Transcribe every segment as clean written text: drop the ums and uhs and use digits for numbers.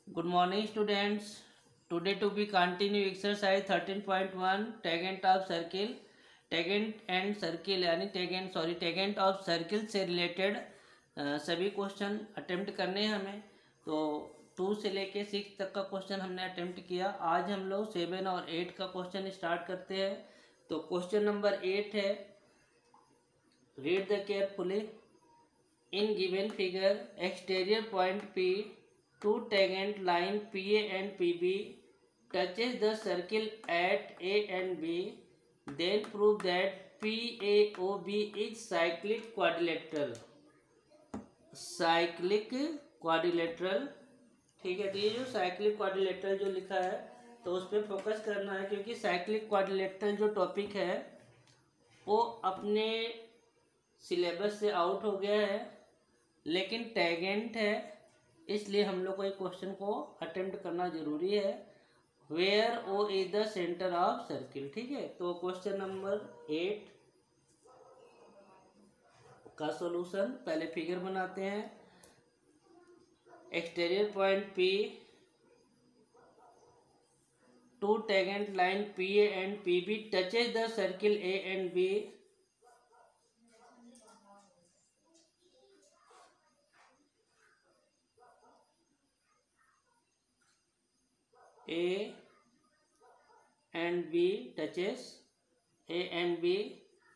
Good morning, students. Today to be continue exercise 13.1 tangent of circle. Tangent and circle यानी tangent of circle से related सभी question attempt करने हैं हमें। तो 2 से लेके 6 तक का क्वेश्चन हमने अटेम्प्ट किया। आज हम लोग 7 और 8 का क्वेश्चन स्टार्ट करते हैं। तो क्वेश्चन नंबर 8 है, read the carefully. In given figure exterior point P, two tangent line PA and PB touches the circle at A and B. Then prove that PAOB is cyclic quadrilateral. Cyclic quadrilateral, ठीक है। तो ये जो cyclic quadrilateral जो लिखा है तो उस पर फोकस करना है, क्योंकि साइक्लिक क्वाड्रिलेटरल जो टॉपिक है वो अपने सिलेबस से आउट हो गया है, लेकिन टैगेंट है, इसलिए हम लोग को एक क्वेश्चन को अटेम्प्ट करना जरूरी है। Where O is the centre of circle, ठीक है। तो क्वेश्चन नंबर 8 का सॉल्यूशन, पहले फिगर बनाते हैं। Exterior point P, two tangent line PA and PB touches the circle A and B। A and B touches A and B,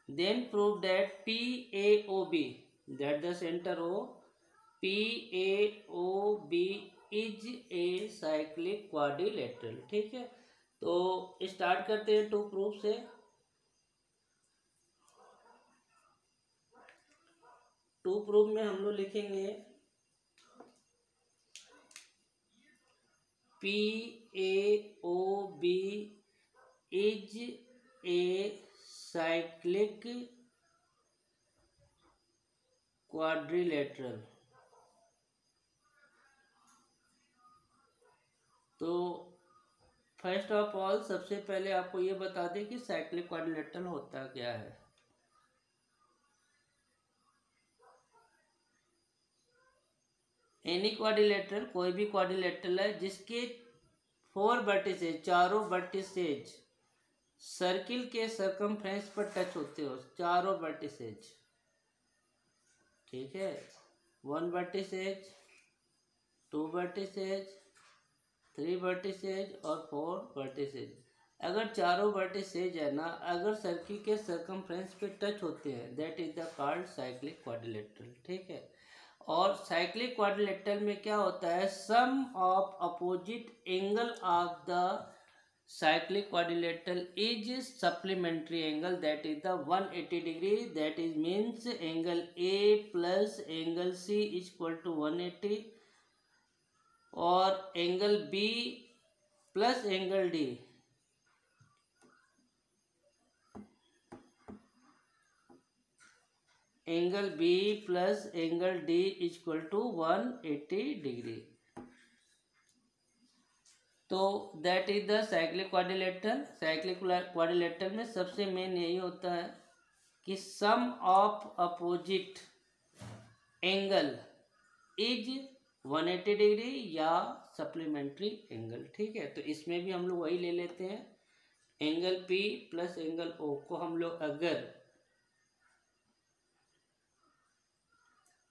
then prove that PAOB, that the center of PAOB is a cyclic quadrilateral, ठीक है। तो start करते हैं to proof से। To proof में हम लोग लिखेंगे PAOB is a cyclic quadrilateral। तो फर्स्ट ऑफ ऑल सबसे पहले आपको ये बता दें कि साइक्लिक क्वाड्रिलेटरल होता क्या है। एनी क्वाड्रिलेटरल, कोई भी क्वाड्रिलेटरल है जिसके 4 वर्टिसेज, चारों वर्टिसेज सर्किल के सर्कमफ्रेंस पर टच होते हो, चारों वर्टिसेज, ठीक है। 1 वर्टिसेज, 2 वर्टिसेज, 3 वर्टिसेज और 4 वर्टिसेज। अगर चारों वर्टिसेज है ना, अगर सर्किल के सर्कमफ्रेंस पे टच होते हैं, that is the called cyclic quadrilateral, ठीक है। और साइक्लिक क्वाड्रिलेटरल में क्या होता है, sum of opposite angle of the cyclic quadrilateral is supplementary angle, that is the 180 degree, that is means angle A plus angle C is equal to 180 और angle B plus angle D angle B plus angle D is equal to 180 degree. तो that is the cyclic quadrilateral. Cyclic quadrilateral में सबसे main यही होता है कि sum of opposite angle is 180 degree या supplementary angle, ठीक है। तो इसमें भी हम लोग वही ले लेते हैं, angle P plus angle O को हम लोग अगर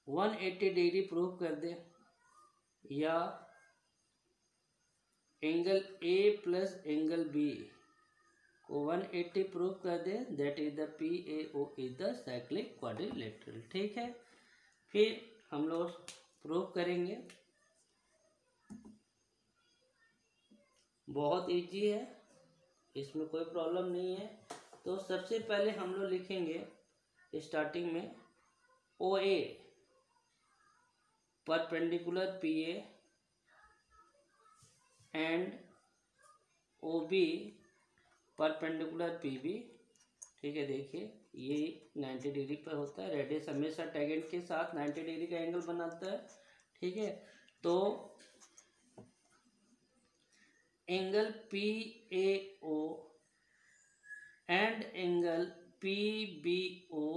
180 डिग्री प्रूव कर दे, या angle A plus angle B को 180 प्रूव कर दे, that is the PAO is the cyclic quadrilateral, ठीक है। फिर हम लोग प्रूव करेंगे, बहुत इजी है, इसमें कोई प्रॉब्लम नहीं है। तो सबसे पहले हम लोग लिखेंगे स्टार्टिंग में OA perpendicular PA and OB perpendicular PB, ठीक है। देखिए ये 90 डिग्री पर होता है, रेडियस हमेशा टैंजेंट के साथ 90 डिग्री का एंगल बनाता है, ठीक है। तो angle PAO and angle PBO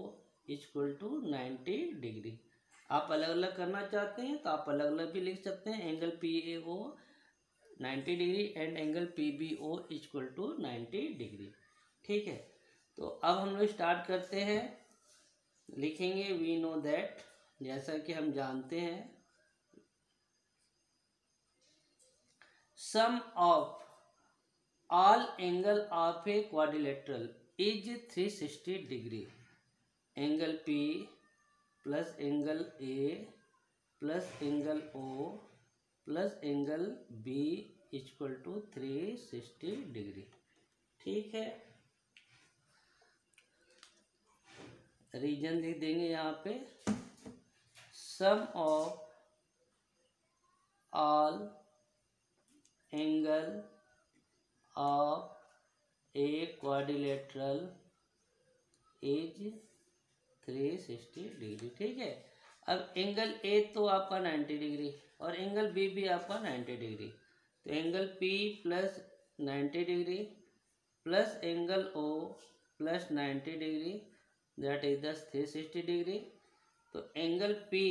equal to 90 degree. आप अलग अलग करना चाहते हैं तो आप अलग अलग भी लिख सकते हैं। Angle PAO 90 degree and angle P B O equal to 90 degree. ठीक है, तो अब हम लोग स्टार्ट करते हैं। लिखेंगे वी नो दैट, जैसा कि हम जानते हैं, sum of all angle of a quadrilateral is 360 degree. Angle P plus angle A plus angle O plus angle B equal to 360 degree. ठीक है, रीजन लिख देंगे यहाँ पे, sum of all angle of a quadrilateral is 360 degree. ठीक है, अब angle A तो आपका 90 डिग्री और एंगल बी भी आपका 90 डिग्री, तो angle P plus 90 degree plus angle O plus 90 degree, that is the 360 degree. तो angle P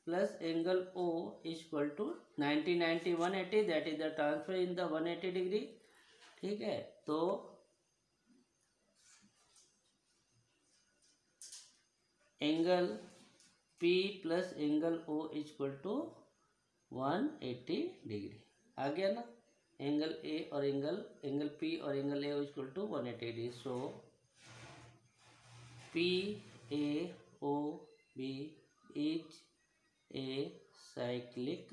plus angle O equal to 90 90 180, that is the transfer in the 180 degree. ठीक है, तो angle P plus angle O equal to 180 degree आ गया ना। Angle A और angle P और angle A equal to 180 degree. So P A O B is a cyclic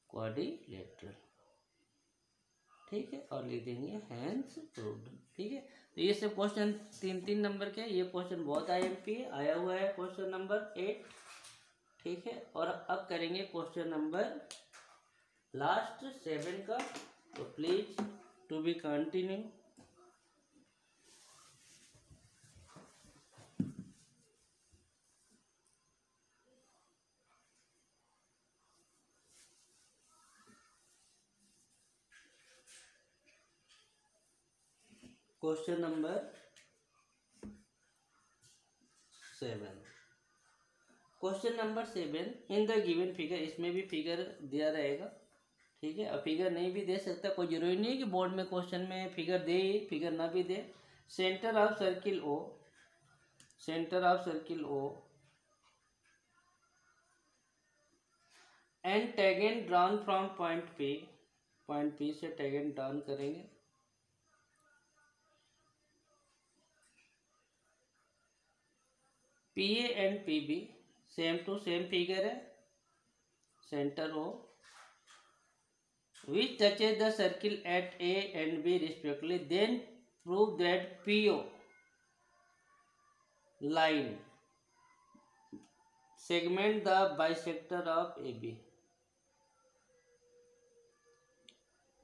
quadrilateral. ठीक है, और लिख देंगे हैंस प्रूव्ड। ठीक है, तो ये सब क्वेश्चन 3 नंबर के, ये क्वेश्चन बहुत IMP आया हुआ है, क्वेश्चन नंबर 8। ठीक है, और अब करेंगे क्वेश्चन नंबर लास्ट 7 का, तो please to be continue. Question number 7। Question number 7 in the given figure, इसमें भी फिगर दिया रहेगा। ठीक है, अब फिगर नहीं भी दे सकता, कोई जरूरी नहीं है कि बोर्ड में क्वेश्चन में फिगर दे, फिगर ना भी दे। Centre of circle O, centre of circle O and tangent drawn from point P से टैगेंट ड्रॉन करेंगे। P A and P B same to same figure है। Centre O which touches the circle at A and B respectively, then prove that P O line segment the bisector of A B,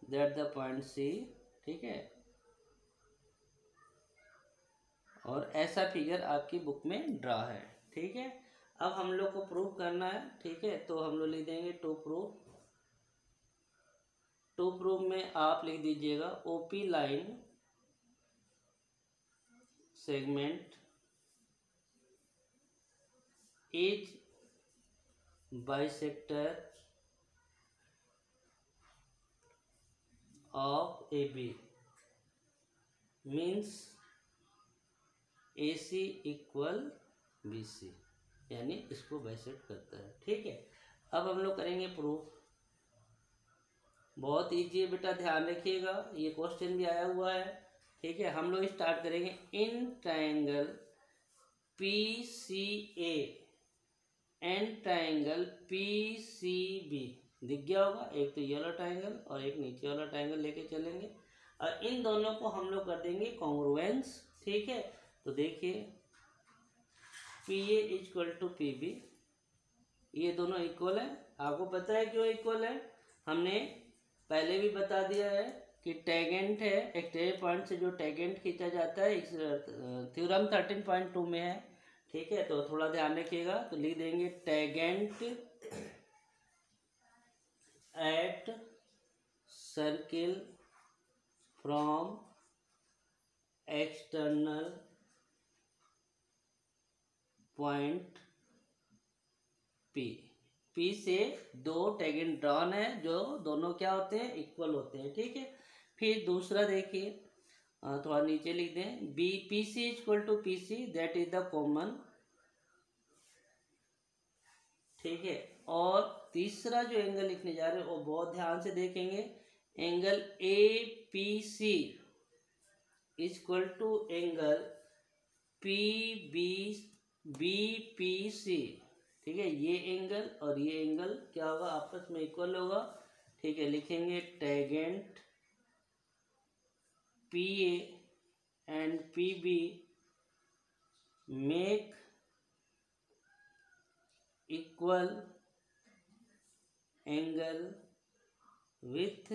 that the point C. ठीक है, और ऐसा figure आपकी book में draw है। ठीक है, अब हम लोग को प्रूव करना है। ठीक है, तो हम लोग लिख देंगे टू प्रूव। टू प्रूव में आप लिख दीजिएगा OP line segment is bisector of A B, means AC equal BC, यानी इसको बाइसेक्ट करता है। ठीक है, अब हम लोग करेंगे प्रूफ। बहुत ईजी है बेटा, ध्यान रखिएगा, ये क्वेश्चन भी आया हुआ है। ठीक है, हम लोग स्टार्ट करेंगे in triangle PCA and triangle PCB। दिख गया होगा, एक तो ये वाला ट्रायंगल और एक नीचे वाला ट्रायंगल लेके चलेंगे, और इन दोनों को हम लोग कर देंगे कॉन्ग्रुएंस। ठीक है, तो देखिए PA इक्वल टू PB, ये दोनों इक्वल है। आपको पता है क्यों इक्वल है, हमने पहले भी बता दिया है कि टैगेंट है, एक्सटेरियर पॉइंट से जो टैगेंट खींचा जाता है, थ्योरम 13.2 में है। ठीक है, तो थोड़ा ध्यान रखिएगा, तो लिख देंगे tangent at circle from external point P P से दो टेगेंट ड्रॉन है जो दोनों क्या होते हैं, इक्वल होते हैं। ठीक है, फिर दूसरा देखिए, थोड़ा नीचे लिख दें, B P C equal to P C, that is the common. ठीक है, और तीसरा जो एंगल लिखने जा रहे हैं वो बहुत ध्यान से देखेंगे, angle A P C equal to angle P B P C. ठीक है, ये एंगल और ये एंगल क्या होगा, आपस में इक्वल होगा। ठीक है, लिखेंगे tangent P A and P B make equal angle with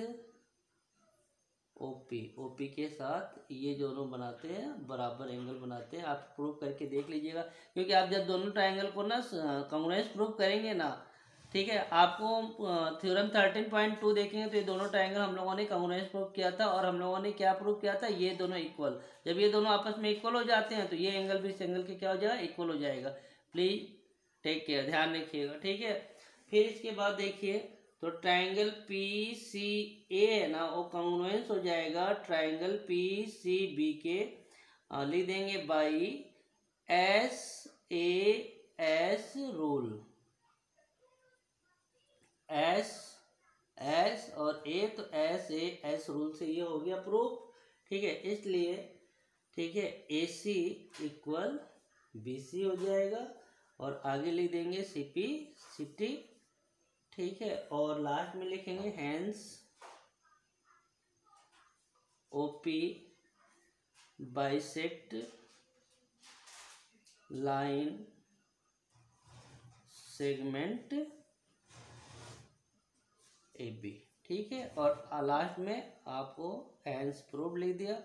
OP. OP के साथ ये दोनों बनाते हैं बराबर एंगल बनाते हैं। आप प्रूव करके देख लीजिएगा, क्योंकि आप जब दोनों ट्रायंगल को ना कांग्रुएंस प्रूव करेंगे ना, ठीक है, आपको थ्योरम 13.2 देखेंगे तो ये दोनों ट्रायंगल हम लोगों ने कांग्रुएंस प्रूव किया था, और हम लोगों ने क्या प्रूव किया था, ये दोनों इक्वल। जब ये दोनों आपस में इक्वल हो जाते हैं तो ये एंगल भी इस एंगल के क्या हो जाएगा, इक्वल हो जाएगा। प्लीज टेक केयर, ध्यान रखिएगा। ठीक है, फिर इसके बाद देखिए, तो ट्रायंगल पी सी ए है ना, वो कांग्रुएंस हो जाएगा ट्रायंगल पी सी बी के, लिख देंगे by S A S rule. S S और ए, तो एस ए एस रूल से ये हो गया प्रूफ। ठीक है, इसलिए ठीक है ए सी इक्वल बी सी हो जाएगा, और आगे लिख देंगे सी पी सी टी। ठीक है, और लास्ट में लिखेंगे hence OP bisect line segment A B. ठीक है, और लास्ट में आपको हैंस प्रूफ लिख दिया।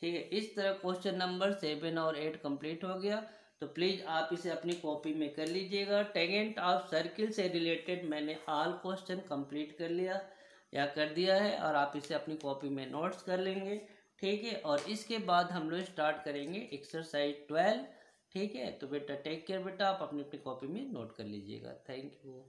ठीक है, इस तरह क्वेश्चन नंबर 7 और 8 कंप्लीट हो गया। तो प्लीज़ आप इसे अपनी कॉपी में कर लीजिएगा। टेंजेंट ऑफ सर्किल से रिलेटेड मैंने ऑल क्वेश्चन कंप्लीट कर लिया या कर दिया है, और आप इसे अपनी कॉपी में नोट्स कर लेंगे। ठीक है, और इसके बाद हम लोग स्टार्ट करेंगे एक्सरसाइज 12। ठीक है, तो बेटा टेक केयर बेटा, आप अपनी अपनी कॉपी में नोट कर लीजिएगा। Thank you.